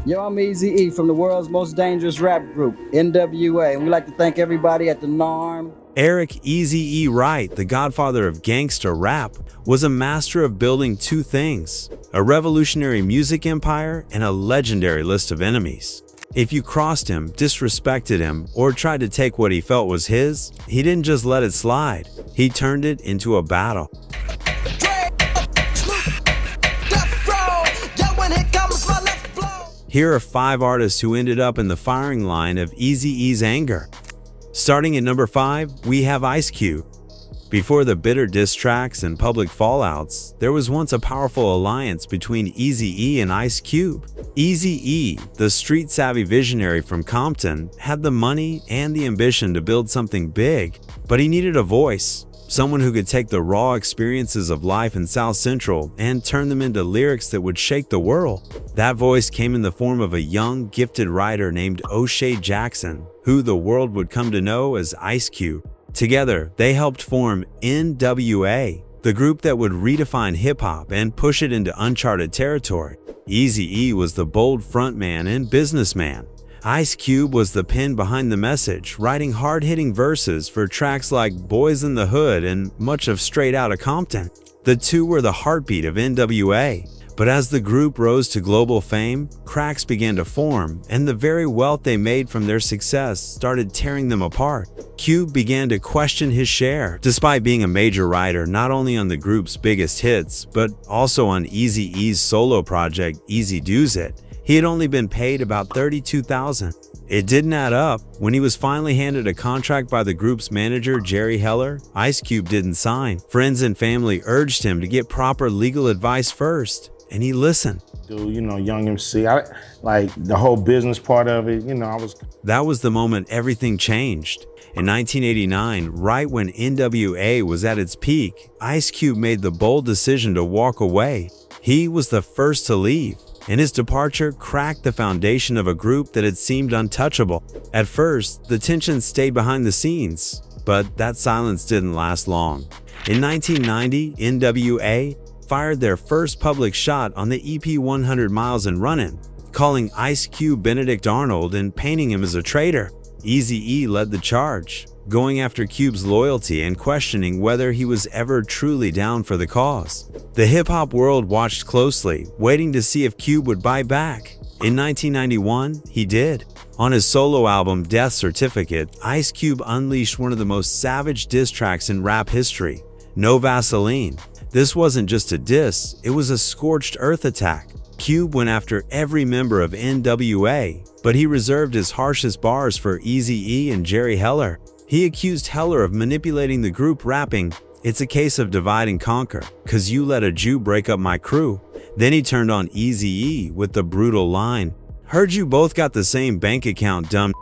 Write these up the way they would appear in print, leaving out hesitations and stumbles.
Yo, I'm Eazy-E from the world's most dangerous rap group, NWA, and we'd like to thank everybody at the NARM. Eric Eazy-E Wright, the godfather of gangsta rap, was a master of building two things: a revolutionary music empire and a legendary list of enemies. If you crossed him, disrespected him, or tried to take what he felt was his, he didn't just let it slide. He turned it into a battle. Here are 5 artists who ended up in the firing line of Eazy-E's anger. Starting at number 5, we have Ice Cube. Before the bitter diss tracks and public fallouts, there was once a powerful alliance between Eazy-E and Ice Cube. Eazy-E, the street-savvy visionary from Compton, had the money and the ambition to build something big, but he needed a voice. Someone who could take the raw experiences of life in South Central and turn them into lyrics that would shake the world. That voice came in the form of a young, gifted writer named O'Shea Jackson, who the world would come to know as Ice Cube. Together, they helped form NWA, the group that would redefine hip-hop and push it into uncharted territory. Eazy-E was the bold frontman and businessman. Ice Cube was the pen behind the message, writing hard-hitting verses for tracks like Boys in the Hood and much of Straight Outta Compton. The two were the heartbeat of NWA, but as the group rose to global fame, cracks began to form, and the very wealth they made from their success started tearing them apart. Cube began to question his share, despite being a major writer not only on the group's biggest hits, but also on Eazy-E's solo project Eazy-Do's It. He had only been paid about $32,000. It didn't add up. When he was finally handed a contract by the group's manager, Jerry Heller, Ice Cube didn't sign. Friends and family urged him to get proper legal advice first, and he listened. Dude, young MC, I like the whole business part of it, That was the moment everything changed. In 1989, right when NWA was at its peak, Ice Cube made the bold decision to walk away. He was the first to leave, and his departure cracked the foundation of a group that had seemed untouchable. At first, the tension stayed behind the scenes, but that silence didn't last long. In 1990, NWA fired their first public shot on the EP 100 Miles and Runnin', calling Ice Cube Benedict Arnold and painting him as a traitor. Eazy-E led the charge, going after Cube's loyalty and questioning whether he was ever truly down for the cause. The hip-hop world watched closely, waiting to see if Cube would bite back. In 1991, he did. On his solo album Death Certificate, Ice Cube unleashed one of the most savage diss tracks in rap history, No Vaseline. This wasn't just a diss, it was a scorched earth attack. Cube went after every member of NWA, but he reserved his harshest bars for Eazy-E and Jerry Heller. He accused Heller of manipulating the group, rapping, "It's a case of divide and conquer, 'cause you let a Jew break up my crew." Then he turned on Eazy-E with the brutal line, "Heard you both got the same bank account, dumb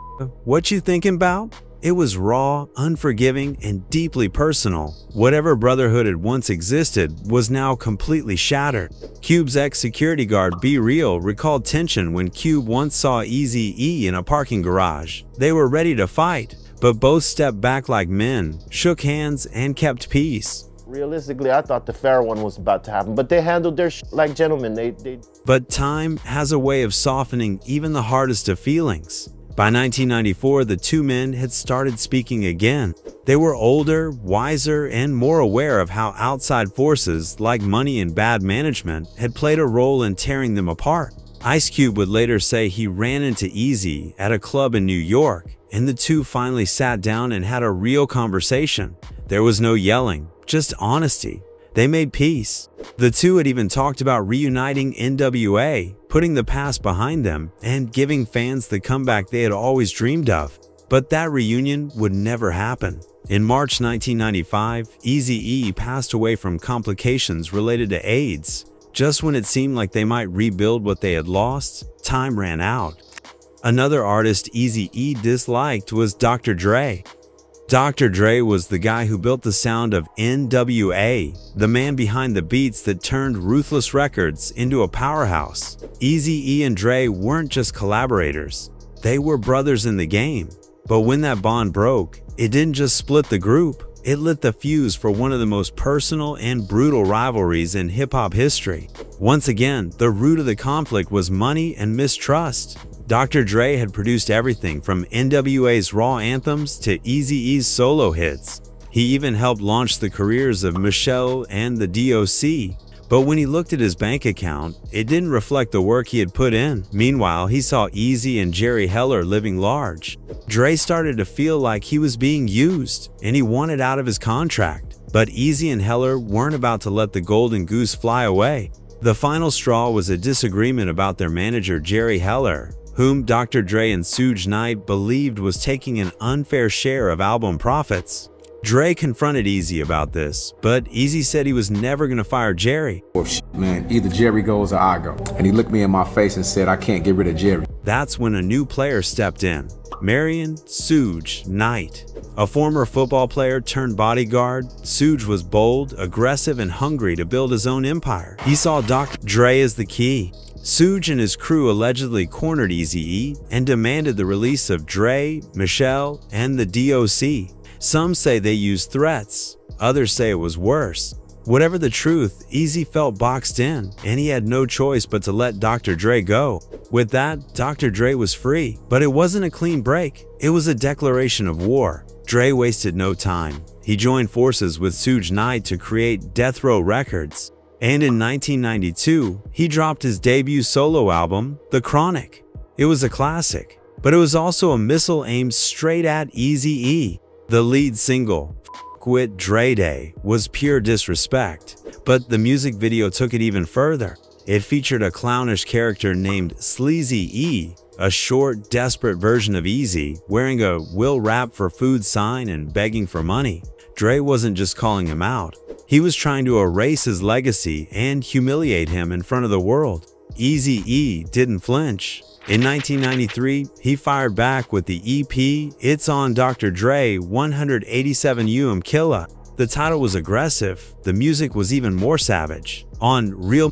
what you thinking about?" It was raw, unforgiving, and deeply personal. Whatever brotherhood had once existed was now completely shattered. Cube's ex-security guard B Real recalled tension when Cube once saw Eazy-E in a parking garage. They were ready to fight, but both stepped back like men, shook hands, and kept peace. Realistically, I thought the fair one was about to happen, but they handled their like gentlemen. But time has a way of softening even the hardest of feelings. By 1994, the two men had started speaking again. They were older, wiser, and more aware of how outside forces like money and bad management had played a role in tearing them apart. Ice Cube would later say he ran into Eazy at a club in New York, and the two finally sat down and had a real conversation. There was no yelling, just honesty. They made peace. The two had even talked about reuniting NWA, putting the past behind them, and giving fans the comeback they had always dreamed of. But that reunion would never happen. In March 1995, Eazy-E passed away from complications related to AIDS. Just when it seemed like they might rebuild what they had lost, time ran out. Another artist Eazy-E disliked was Dr. Dre. Dr. Dre was the guy who built the sound of NWA, the man behind the beats that turned Ruthless Records into a powerhouse. Eazy-E and Dre weren't just collaborators, they were brothers in the game. But when that bond broke, it didn't just split the group, It lit the fuse for one of the most personal and brutal rivalries in hip-hop history. Once again, the root of the conflict was money and mistrust. Dr. Dre had produced everything from NWA's Raw anthems to Eazy-E's solo hits. He even helped launch the careers of Michelle and the DOC. But when he looked at his bank account, it didn't reflect the work he had put in. Meanwhile, he saw Eazy and Jerry Heller living large. Dre started to feel like he was being used, and he wanted out of his contract. But Eazy and Heller weren't about to let the golden goose fly away. The final straw was a disagreement about their manager Jerry Heller, whom Dr. Dre and Suge Knight believed was taking an unfair share of album profits. Dre confronted Eazy about this, but Eazy said he was never going to fire Jerry. Man, either Jerry goes or I go. And he looked me in my face and said, I can't get rid of Jerry. That's when a new player stepped in, Marion Suge Knight. A former football player turned bodyguard, Suge was bold, aggressive, and hungry to build his own empire. He saw Dr. Dre as the key. Suge and his crew allegedly cornered Eazy-E and demanded the release of Dre, Michelle, and the DOC. Some say they used threats, others say it was worse. Whatever the truth, Eazy felt boxed in, and he had no choice but to let Dr. Dre go. With that, Dr. Dre was free, but it wasn't a clean break. It was a declaration of war. Dre wasted no time. He joined forces with Suge Knight to create Death Row Records. And in 1992, he dropped his debut solo album, The Chronic. It was a classic, but it was also a missile aimed straight at Eazy-E. The lead single, F With Dre Day, was pure disrespect, but the music video took it even further. It featured a clownish character named Sleazy-E, a short, desperate version of Eazy, wearing a "Will Rap for Food" sign and begging for money. Dre wasn't just calling him out. He was trying to erase his legacy and humiliate him in front of the world. Eazy-E didn't flinch. In 1993, he fired back with the EP It's On Dr. Dre 187 Killa. The title was aggressive, the music was even more savage. On Real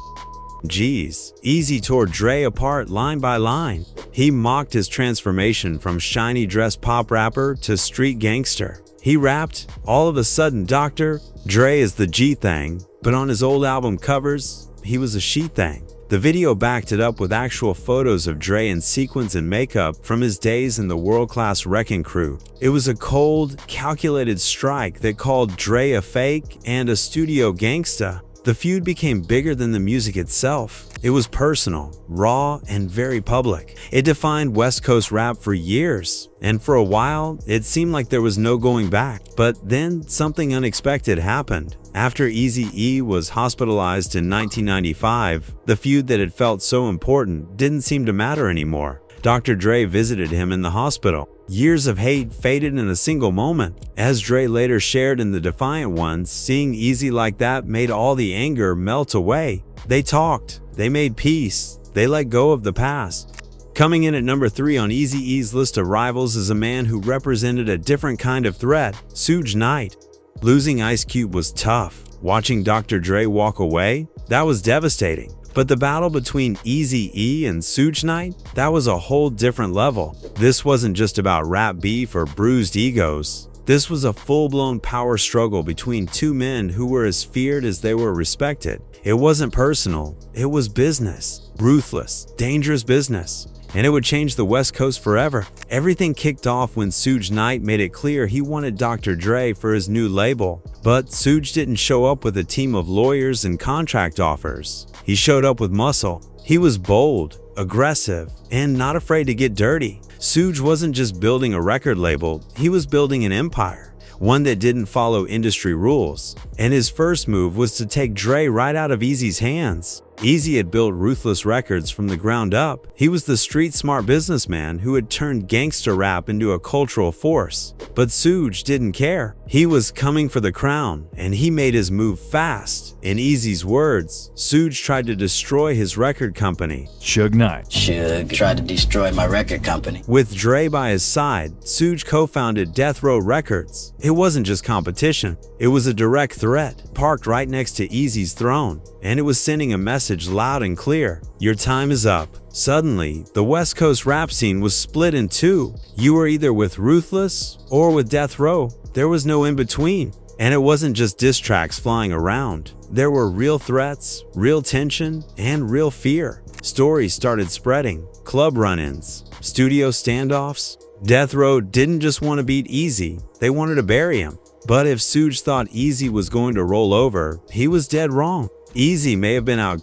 G's, Eazy tore Dre apart line by line. He mocked his transformation from shiny dress pop rapper to street gangster. He rapped, "All of a sudden Dr. Dre is the G thing," but on his old album covers, he was a she thing. The video backed it up with actual photos of Dre in sequins and makeup from his days in the world-class Wrecking Crew. It was a cold, calculated strike that called Dre a fake and a studio gangsta. The feud became bigger than the music itself. It was personal, raw, and very public. It defined West Coast rap for years, and for a while, it seemed like there was no going back. But then something unexpected happened. After Eazy-E was hospitalized in 1995, the feud that had felt so important didn't seem to matter anymore. Dr. Dre visited him in the hospital. Years of hate faded in a single moment. As Dre later shared in The Defiant Ones, seeing Eazy like that made all the anger melt away. They talked, they made peace, they let go of the past. Coming in at number 3 on Eazy-E's list of rivals is a man who represented a different kind of threat, Suge Knight. Losing Ice Cube was tough. Watching Dr. Dre walk away, that was devastating. But the battle between Eazy-E and Suge Knight, that was a whole different level. This wasn't just about rap beef or bruised egos. This was a full-blown power struggle between two men who were as feared as they were respected. It wasn't personal, it was business. Ruthless, dangerous business. And it would change the West Coast forever. Everything kicked off when Suge Knight made it clear he wanted Dr. Dre for his new label. But Suge didn't show up with a team of lawyers and contract offers. He showed up with muscle. He was bold, aggressive, and not afraid to get dirty. Suge wasn't just building a record label, he was building an empire, one that didn't follow industry rules. And his first move was to take Dre right out of Eazy's hands. Eazy had built Ruthless Records from the ground up. He was the street-smart businessman who had turned gangsta rap into a cultural force. But Suge didn't care. He was coming for the crown, and he made his move fast. In Eazy's words, Suge tried to destroy his record company. Suge Knight. Suge tried to destroy my record company. With Dre by his side, Suge co-founded Death Row Records. It wasn't just competition, it was a direct threat, parked right next to Eazy's throne. And it was sending a message loud and clear: your time is up. Suddenly, the West Coast rap scene was split in two. You were either with Ruthless or with Death Row. There was no in between. And it wasn't just diss tracks flying around. There were real threats, real tension, and real fear. Stories started spreading, club run-ins, studio standoffs. Death Row didn't just want to beat Eazy, they wanted to bury him. But if Suge thought Eazy was going to roll over, he was dead wrong. Eazy may have been out,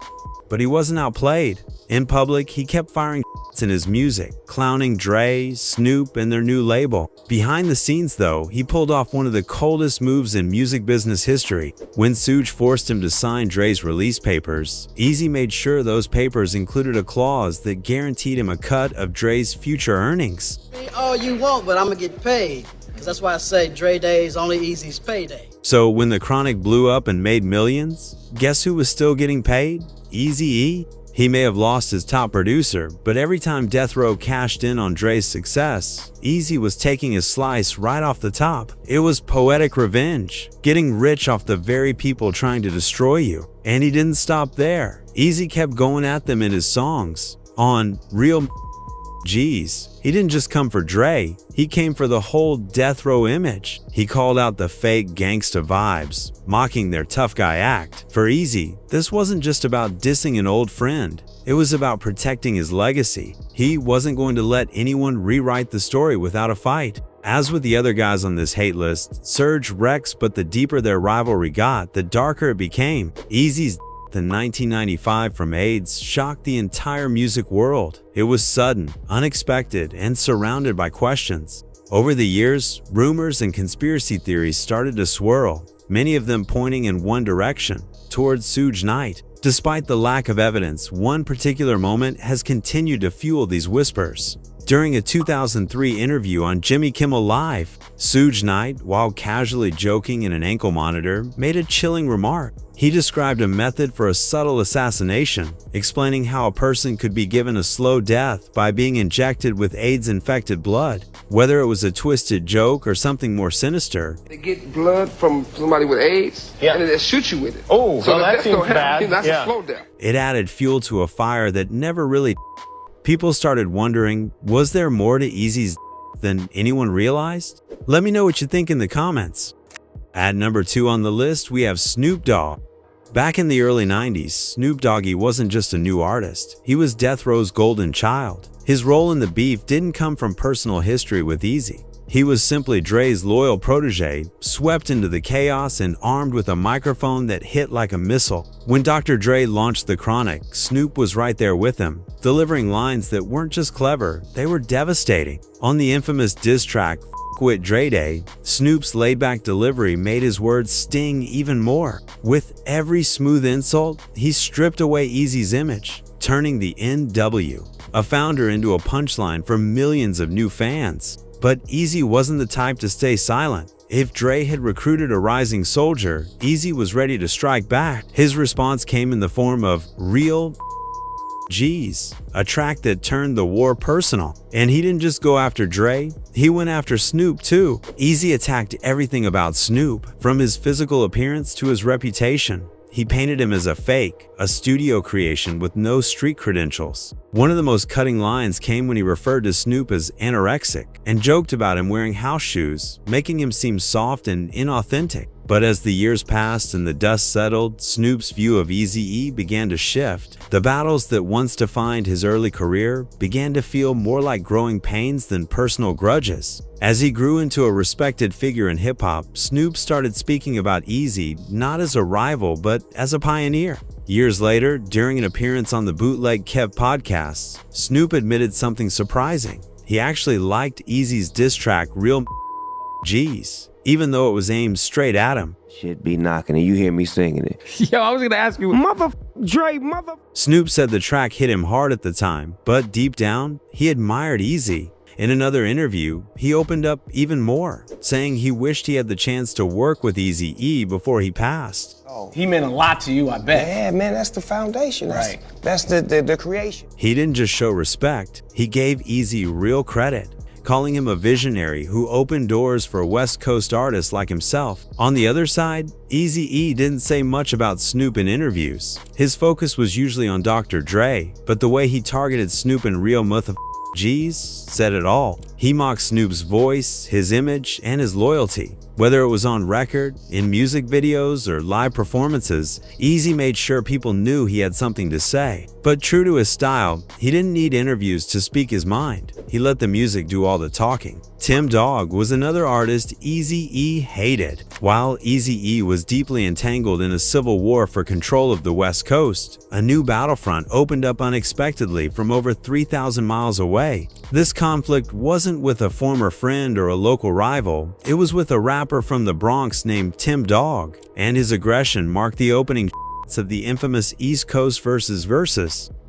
but he wasn't outplayed. In public, he kept firing in his music, clowning Dre, Snoop, and their new label. Behind the scenes though, he pulled off one of the coldest moves in music business history. When Suge forced him to sign Dre's release papers, Eazy made sure those papers included a clause that guaranteed him a cut of Dre's future earnings. All you want, but I'm gonna get paid. Cause that's why I say Dre Day is only Eazy's payday. So when the Chronic blew up and made millions, guess who was still getting paid? Eazy-E. He may have lost his top producer, but every time Death Row cashed in on Dre's success, Eazy was taking a slice right off the top. It was poetic revenge, getting rich off the very people trying to destroy you. And he didn't stop there. Eazy kept going at them in his songs. On Real G's, he didn't just come for Dre, he came for the whole Death Row image. He called out the fake gangsta vibes, mocking their tough guy act. For Eazy, this wasn't just about dissing an old friend, it was about protecting his legacy. He wasn't going to let anyone rewrite the story without a fight. As with the other guys on this hate list, Surge wrecks, but the deeper their rivalry got, the darker it became. Eazy's in 1995 from AIDS shocked the entire music world. It was sudden, unexpected, and surrounded by questions. Over the years, rumors and conspiracy theories started to swirl, many of them pointing in one direction, towards Suge Knight. Despite the lack of evidence, one particular moment has continued to fuel these whispers. During a 2003 interview on Jimmy Kimmel Live, Suge Knight, while casually joking in an ankle monitor, made a chilling remark. He described a method for a subtle assassination, explaining how a person could be given a slow death by being injected with AIDS-infected blood. Whether it was a twisted joke or something more sinister, they get blood from somebody with AIDS, and then they shoot you with it. Oh, so that seems bad. That's a slow death. it added fuel to a fire that never really. People started wondering, was there more to Eazy's than anyone realized? Let me know what you think in the comments. At number 2 on the list, we have Snoop Dogg. Back in the early 90s, Snoop Doggy wasn't just a new artist, he was Death Row's golden child. His role in the beef didn't come from personal history with Eazy. He was simply Dre's loyal protege, swept into the chaos and armed with a microphone that hit like a missile. When Dr. Dre launched The Chronic, Snoop was right there with him, delivering lines that weren't just clever, they were devastating. On the infamous diss track, With Dre Day, Snoop's laid-back delivery made his words sting even more. With every smooth insult, he stripped away Eazy's image, turning the NW, a founder, into a punchline for millions of new fans. But Eazy wasn't the type to stay silent. If Dre had recruited a rising soldier, Eazy was ready to strike back. His response came in the form of Real G's, a track that turned the war personal. And he didn't just go after Dre, he went after Snoop too. Eazy attacked everything about Snoop, from his physical appearance to his reputation. He painted him as a fake, a studio creation with no street credentials. One of the most cutting lines came when he referred to Snoop as anorexic and joked about him wearing house shoes, making him seem soft and inauthentic. But as the years passed and the dust settled, Snoop's view of Eazy-E began to shift. The battles that once defined his early career began to feel more like growing pains than personal grudges. As he grew into a respected figure in hip-hop, Snoop started speaking about Eazy not as a rival but as a pioneer. Years later, during an appearance on the Bootleg Kev podcast, Snoop admitted something surprising. He actually liked Eazy's diss track Real G's, even though it was aimed straight at him. Shit be knocking and you hear me singing it. Yo, I was gonna ask you, Snoop said the track hit him hard at the time, but deep down, he admired Eazy. In another interview, he opened up even more, saying he wished he had the chance to work with Eazy-E before he passed. Oh, he meant a lot to you, I bet. Yeah, man, that's the foundation. Right. That's the creation. He didn't just show respect, he gave Eazy real credit, calling him a visionary who opened doors for West Coast artists like himself. On the other side, Eazy-E didn't say much about Snoop in interviews. His focus was usually on Dr. Dre, but the way he targeted Snoop in Real G's said it all. He mocked Snoop's voice, his image, and his loyalty. Whether it was on record, in music videos, or live performances, Eazy made sure people knew he had something to say. But true to his style, he didn't need interviews to speak his mind. He let the music do all the talking. Tim Dog was another artist Eazy-E hated. While Eazy-E was deeply entangled in a civil war for control of the West Coast, a new battlefront opened up unexpectedly from over 3,000 miles away. This conflict wasn't with a former friend or a local rival, it was with a rapper from the Bronx named Tim Dog, and his aggression marked the opening of the infamous East Coast versus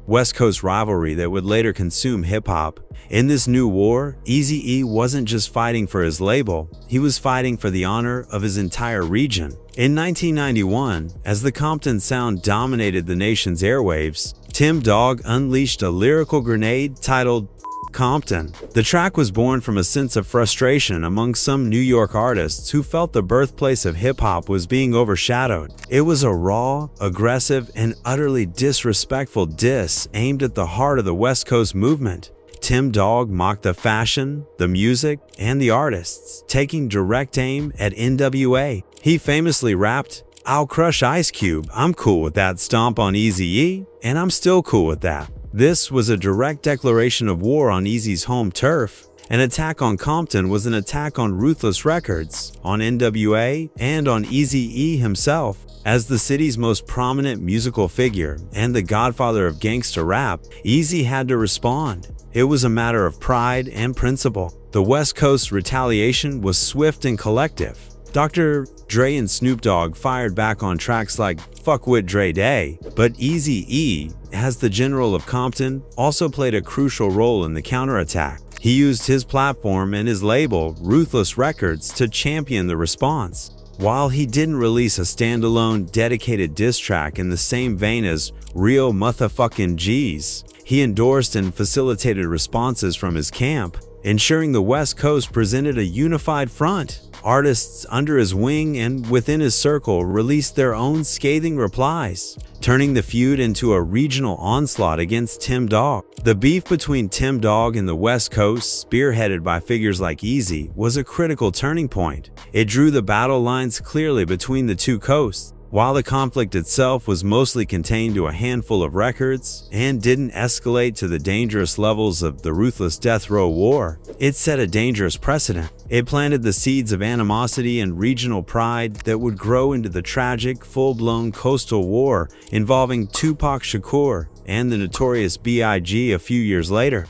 West Coast rivalry that would later consume hip-hop. In this new war, Eazy-E wasn't just fighting for his label, he was fighting for the honor of his entire region. In 1991, as the Compton sound dominated the nation's airwaves, Tim Dog unleashed a lyrical grenade titled Compton. The track was born from a sense of frustration among some New York artists who felt the birthplace of hip-hop was being overshadowed. It was a raw, aggressive, and utterly disrespectful diss aimed at the heart of the West Coast movement. Tim Dog mocked the fashion, the music, and the artists, taking direct aim at NWA. He famously rapped, "I'll crush Ice Cube, I'm cool with that stomp on Eazy-E, and I'm still cool with that." This was a direct declaration of war on Eazy's home turf. An attack on Compton was an attack on Ruthless Records, on NWA, and on Eazy-E himself. As the city's most prominent musical figure and the godfather of gangsta rap, Eazy had to respond. It was a matter of pride and principle. The West Coast's retaliation was swift and collective. Dr. Dre and Snoop Dogg fired back on tracks like Fuck With Dre Day, but Eazy-E, as the general of Compton, also played a crucial role in the counterattack. He used his platform and his label, Ruthless Records, to champion the response. While he didn't release a standalone, dedicated diss track in the same vein as Real Motherfucking G's, he endorsed and facilitated responses from his camp, ensuring the West Coast presented a unified front. Artists under his wing and within his circle released their own scathing replies, turning the feud into a regional onslaught against Tim Dog. The beef between Tim Dog and the West Coast, spearheaded by figures like Eazy, was a critical turning point. It drew the battle lines clearly between the two coasts. While the conflict itself was mostly contained to a handful of records and didn't escalate to the dangerous levels of the ruthless death row war, it set a dangerous precedent. It planted the seeds of animosity and regional pride that would grow into the tragic, full-blown coastal war involving Tupac Shakur and the notorious B.I.G. a few years later.